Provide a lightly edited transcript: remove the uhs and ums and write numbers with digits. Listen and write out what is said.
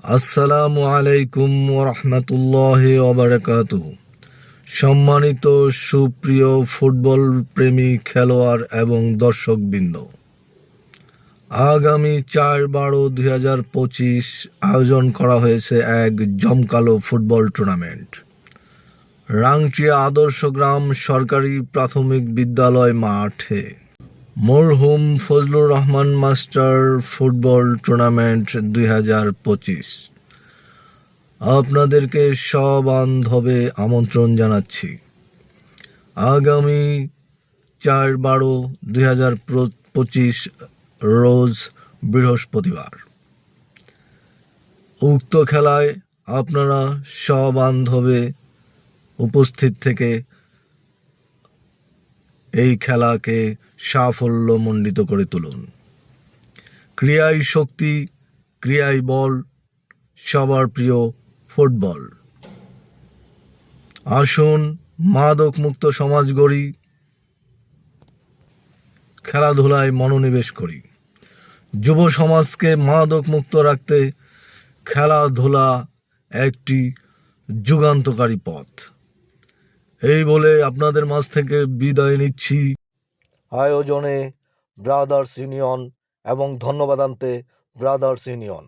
আসসালামু আলাইকুম ওরহমতুল্লাহি ওবারাকাতুহু। সম্মানিত সুপ্রিয় ফুটবল প্রেমী খেলোয়াড় এবং দর্শকবৃন্দ, আগামী 4/12/2025 আয়োজন করা হয়েছে এক জমকালো ফুটবল টুর্নামেন্ট। রাংচিয়া আদর্শ গ্রাম সরকারি প্রাথমিক বিদ্যালয় মাঠে মরহুম Fazlur Rahman master football tournament 2025 আপনাদেরকে সবান্ধবে আমন্ত্রণ জানাচ্ছি। আগামী 4/12/2025 রোজ বৃহস্পতিবার উক্ত খেলায় আপনারা সবান্ধবে উপস্থিত থেকে এই খেলাকে সাফল্যমণ্ডিত করে তুলুন। ক্রিয়াই শক্তি, ক্রিয়াই বল, সবার প্রিয় ফুটবল। আসুন মাদক মুক্ত সমাজ গড়ি, খেলাধুলায় মনোনিবেশ করি। যুব সমাজকে মাদক মুক্ত রাখতে খেলাধুলা একটি যুগান্তকারী পথ। এই বলে আপনাদের মাঝ থেকে বিদায় নিচ্ছি। আয়োজনে ব্রাদার্স ইউনিয়ন এবং ধন্যবাদ আনতে ব্রাদার্স ইউনিয়ন।